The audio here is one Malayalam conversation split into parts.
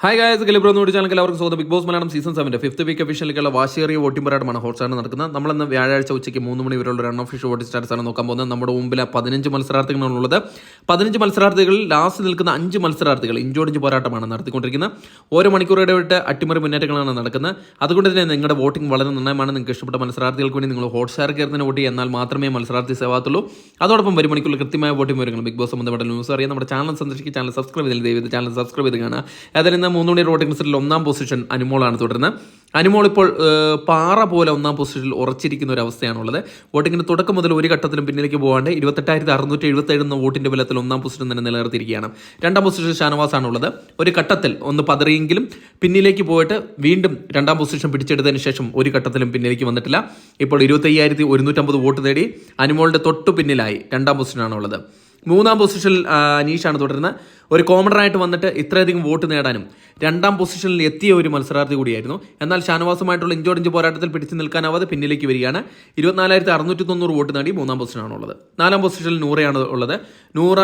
ഹായ് ഗായ്സ്, ഗലിബ്രോന്ന് ചാനൽ എല്ലാവർക്കും സ്വാഗതം. Bigg Boss Malayalam season 7 fifth week ഒഫീഷ്യലിലേക്കുള്ള വാശിയേറിയ വോട്ടിംഗ് പോരാട്ടമാണ് ഹോട്ട്സ്റ്റാറിൽ നടക്കുന്നത്. നമ്മളിന്ന് വ്യാഴാഴ്ച ഉച്ചയ്ക്ക് 3 മണി വരെയുള്ള റൺ ഒഫീഷ്യൽ വോട്ടിംഗ് സ്റ്റാറ്റസ് ആണ് നോക്കാൻ പോകുന്നത്. നമ്മുടെ മുമ്പിൽ 15 മത്സരാർത്ഥികളാണുള്ളത്. 15 മത്സരാർത്ഥികളിൽ ലാസ്റ്റ് നിൽക്കുന്ന 5 മത്സരാർത്ഥികൾ ഇഞ്ചോടിഞ്ച് പോരാട്ടമാണ് നടത്തിക്കൊണ്ടിരിക്കുന്നത്. ഓരോ മണിക്കൂർ ഇടവിട്ട് അട്ടിമറി മുന്നേറ്റങ്ങളാണ് നടക്കുന്നത്. അതുകൊണ്ട് തന്നെ നിങ്ങളുടെ വോട്ടിംഗ് വളരെ നിർണ്ണയമാണ്. നിങ്ങൾക്ക് ഇഷ്ടപ്പെട്ട മത്സരാർത്ഥികൾക്ക് വേണ്ടി നിങ്ങൾ ഹോട്ട്സ്റ്റാർ കയറുന്നതിന് വോട്ട് ചെയ്യുക, എന്നാൽ മാത്രമേ മത്സരാർത്ഥി സേവാത്തുള്ളൂ. അതോടൊപ്പം വരും മണിക്കൂറിൽ കൃത്യമായ വോട്ടിംഗ് വിവരങ്ങൾ ബിഗ് ബോസ് സംബന്ധപ്പെട്ട ന്യൂസ് അറിയാം. നമ്മുടെ ചാനൽ സന്ദർശിക്കുക, ചാനൽ സബ്സ്ക്രൈബ് ചെയ്ത് ദയവ് ചാനൽ സബ്സ്ക്രൈബ് ചെയ്ത് കാണുക. അതിൽ നിന്ന് 3 മണി വോട്ടിംഗ് ഒന്നാം പൊസിഷൻ അനുമോളാണ് തുടരുന്നത്. അനുമോൾ ഇപ്പോൾ പാറ പോലെ ഒന്നാം പൊസിഷനിൽ ഉറച്ചിരിക്കുന്ന ഒരു അവസ്ഥയാണുള്ളത്. വോട്ടിങ്ങിന് തുടക്കം മുതൽ ഒരു ഘട്ടത്തിലും പിന്നിലേക്ക് പോകാണ്ട് 28,677 എന്ന വോട്ടിന്റെ ബലത്തിൽ ഒന്നാം പൊസിഷൻ തന്നെ നിലനിർത്തിയിരിക്കുകയാണ്. രണ്ടാം പൊസിഷൻ ഷാനവാസാണുള്ളത്. ഒരു ഘട്ടത്തിൽ ഒന്ന് പതറിയെങ്കിലും പിന്നിലേക്ക് പോയിട്ട് വീണ്ടും രണ്ടാം പൊസിഷൻ പിടിച്ചെടുത്തതിന് ശേഷം ഒരു ഘട്ടത്തിലും പിന്നിലേക്ക് വന്നിട്ടില്ല. ഇപ്പോൾ 25,150 വോട്ട് നേടി അനുമോളുടെ തൊട്ടു പിന്നിലായി രണ്ടാം പൊസിഷനാണുള്ളത്. മൂന്നാം പൊസിഷനിൽ അനീഷാണ് തുടരുന്നത്. ഒരു കോമണറായിട്ട് വന്നിട്ട് ഇത്രയധികം വോട്ട് നേടാനും രണ്ടാം പൊസിഷനിൽ എത്തിയ ഒരു മത്സരാർത്ഥി കൂടിയായിരുന്നു. എന്നാൽ ഷാനവാസുമായിട്ടുള്ള ഇഞ്ചോടിഞ്ച് പോരാട്ടത്തിൽ പിടിച്ചു നിൽക്കാനാവാതെ പിന്നിലേക്ക് വരികയാണ്. 24,690 വോട്ട് നേടി മൂന്നാം പൊസിഷനാണുള്ളത്. നാലാം പൊസിഷനിൽ നൂറയാണ് ഉള്ളത്. നൂറ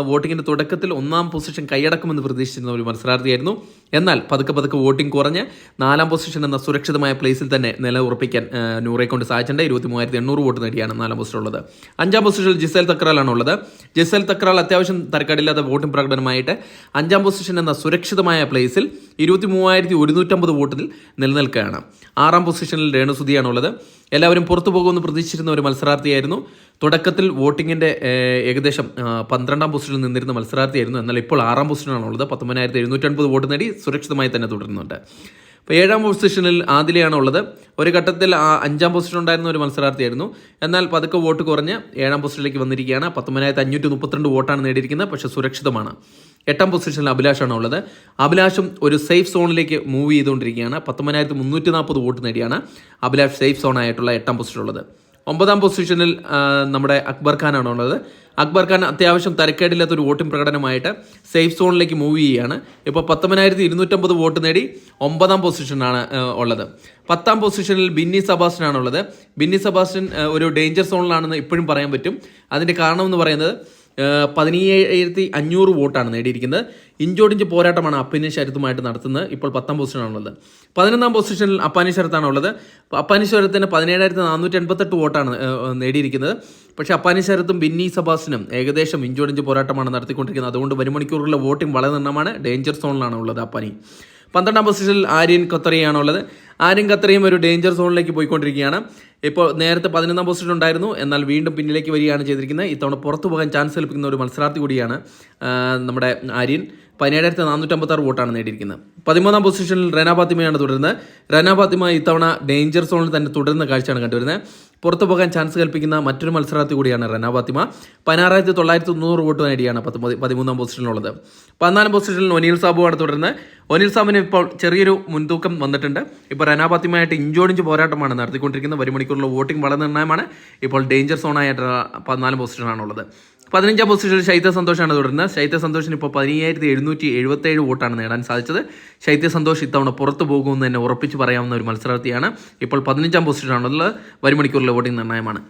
വോട്ടിങ്ങിന്റെ തുടക്കത്തിൽ ഒന്നാം പൊസിഷൻ കൈയടക്കുമെന്ന് പ്രതീക്ഷിച്ചിരുന്ന ഒരു മത്സരാർത്ഥിയായിരുന്നു. എന്നാൽ പതുക്കെ വോട്ടിംഗ് കുറഞ്ഞ് നാലാം പൊസിഷൻ എന്ന സുരക്ഷിതമായ പ്ലേസിൽ തന്നെ നില ഉറപ്പിക്കാൻ നൂറയെ കൊണ്ട് സാധിച്ചിട്ടുണ്ട്. 23,800 വോട്ട് നേടിയാണ് നാലാം പൊസിഷനുള്ളത്. അഞ്ചാം പൊസിഷനിൽ ജിസേൽ തക്രാലാണ് ഉള്ളത്. ജിസേൽ തക്രാൽ അത്യാവശ്യം തരക്കേടില്ലാത്ത വോട്ടിംഗ് പ്രകടനമായിട്ട് അഞ്ചാം പൊസിഷൻ എന്ന സുരക്ഷിതമായ പ്ലേസിൽ 23,150 വോട്ടിൽ നിലനിൽക്കുകയാണ്. ആറാം പൊസിഷനിൽ രേണുസുതിയാണുള്ളത്. എല്ലാവരും പുറത്തു പോകുമെന്ന് പ്രതീക്ഷിച്ചിരുന്ന ഒരു മത്സരാർത്ഥിയായിരുന്നു. തുടക്കത്തിൽ വോട്ടിങ്ങിന്റെ ഏകദേശം 12ാം പൊസിഷനിൽ നിന്നിരുന്ന മത്സരാർത്ഥിയായിരുന്നു. എന്നാൽ ഇപ്പോൾ 6ാം പൊസിഷനാണുള്ളത്. 19,750 വോട്ട് നേടി സുരക്ഷിതമായി തന്നെ തുടരുന്നുണ്ട്. ഇപ്പോൾ 7ാം പൊസിഷനിൽ ആദിലയാണ് ഉള്ളത്. ഒരു ഘട്ടത്തിൽ 5ാം പൊസിഷൻ ഉണ്ടായിരുന്ന ഒരു മത്സരാർത്ഥിയായിരുന്നു. എന്നാൽ പതുക്കെ വോട്ട് കുറഞ്ഞ് 7ാം പൊസിഷനിലേക്ക് വന്നിരിക്കുകയാണ്. 19,532 വോട്ടാണ് നേടിയിരിക്കുന്നത്, പക്ഷേ സുരക്ഷിതമാണ്. 8ാം പൊസിഷനിൽ അഭിലാഷാണ് ഉള്ളത്. അഭിലാഷും ഒരു സേഫ് സോണിലേക്ക് മൂവ് ചെയ്തുകൊണ്ടിരിക്കുകയാണ്. 19,340 വോട്ട് നേടിയാണ് അഭിലാഷ് സേഫ് സോൺ ആയിട്ടുള്ള 8ാം പൊസിഷനുള്ളത്. 9ാം പൊസിഷനിൽ നമ്മുടെ അക്ബർ ഖാനാണ് ഉള്ളത്. അക്ബർ ഖാൻ അത്യാവശ്യം തരക്കേടില്ലാത്തൊരു വോട്ടിംഗ് പ്രകടനമായിട്ട് സേഫ് സോണിലേക്ക് മൂവ് ചെയ്യുകയാണ്. ഇപ്പോൾ 19,250 വോട്ട് നേടി 9ാം പൊസിഷനാണ് ഉള്ളത്. 10ാം പൊസിഷനിൽ ബിന്നി സെബാസ്റ്റ്യനാണുള്ളത്. ബിന്നി സെബാസ്റ്റ്യൻ ഒരു ഡേഞ്ചർ സോണിലാണെന്ന് ഇപ്പോഴും പറയാൻ പറ്റും. അതിൻ്റെ കാരണം എന്ന് പറയുന്നത് 17,500 വോട്ടാണ് നേടിയിരിക്കുന്നത്. ഇഞ്ചോടിഞ്ച് പോരാട്ടമാണ് അപ്പാനി ശരത്തുമായിട്ട് നടത്തുന്നത്. ഇപ്പോൾ 10ാം പൊസിഷനാണുള്ളത്. 11ാം പൊസിഷനിൽ അപ്പാനി ശരത്താണുള്ളത്. അപ്പാനി ശരത്തിന് 17,488 വോട്ടാണ് നേടിയിരിക്കുന്നത്. പക്ഷേ അപ്പാനി ശരത്തും ബിന്നി സെബാസ്റ്റ്യനും ഏകദേശം ഇഞ്ചോടിഞ്ച് പോരാട്ടമാണ് നടത്തിക്കൊണ്ടിരിക്കുന്നത്. അതുകൊണ്ട് വരും മണിക്കൂറുകളിലെ വോട്ടിംഗ് വളരെ നിർണ്ണമാണ്. ഡേഞ്ചർ സോണിലാണ് ഉള്ളത് അപ്പാനി. 12ാം പൊസിഷനിൽ ആര്യൻ ഖത്തറിയാണുള്ളത്. ആര്യൻ ഖത്തറിയും ഒരു ഡേഞ്ചർ സോണിലേക്ക് പോയിക്കൊണ്ടിരിക്കുകയാണ്. ഇപ്പോൾ നേരത്തെ 11ാം പൊസിഷൻ ഉണ്ടായിരുന്നു, എന്നാൽ വീണ്ടും പിന്നിലേക്ക് വരികയാണ് ചെയ്തിരിക്കുന്നത്. ഇത്തവണ പുറത്തു പോകാൻ ചാൻസ് കൽപ്പിക്കുന്ന ഒരു മത്സരാർത്ഥി കൂടിയാണ് നമ്മുടെ ആര്യൻ. 17,456 വോട്ടാണ് നേടിയിരിക്കുന്നത്. 13ാം പൊസിഷനിൽ റെന ഫാത്തിമയാണ് തുടരുന്നത്. റെന ഫാത്തിമ ഇത്തവണ ഡേഞ്ചർ സോണിൽ തന്നെ തുടരുന്ന കാഴ്ചയാണ് കണ്ടുവരുന്നത്. പുറത്തു പോകാൻ ചാൻസ് കൽപ്പിക്കുന്ന മറ്റൊരു മത്സരാർത്ഥി കൂടിയാണ് റെന ഫാത്തിമ. 16,990 വോട്ട് നേടിയാണ് 13ാം പൊസിഷനിലുള്ളത്. 14ാം പൊസിഷനിൽ ഒനീൽ സാബുവാണ് തുടരുന്നത്. ഒനീൽ സാബുവിന് ഇപ്പോൾ ചെറിയൊരു മുൻതൂക്കം വന്നിട്ടുണ്ട്. ഇപ്പോൾ റെന ഫാത്തിമയായിട്ട് ഇഞ്ചോടിഞ്ച് പോരാട്ടമാണ് നടത്തിക്കൊണ്ടിരിക്കുന്നത്. വരും മണിക്കൂറിലുള്ള വോട്ടിംഗ് വളരെ നിർണ്ണയമാണ്. ഇപ്പോൾ ഡേഞ്ചർ സോണായിട്ട് 14ാം പൊസിഷനാണുള്ളത്. 15ാം പൊസിഷനിൽ ശൈത്യ സന്തോഷാണ് തുടരുന്നത്. ശൈത്യ സന്തോഷിന് ഇപ്പോൾ 15,777 വോട്ടാണ് നേടാൻ സാധിച്ചത്. ശൈത്യ സന്തോഷ് ഇത്തവണ പുറത്തു പോകുമെന്ന് തന്നെ ഉറപ്പിച്ച് പറയാവുന്ന ഒരു മത്സരാർത്ഥിയാണ്. ഇപ്പോൾ 15ാം പൊസിഷനാണുള്ളത്. വരും മണിക്കൂറിലെ വോട്ടിംഗ് നിർണ്ണയമാണ്.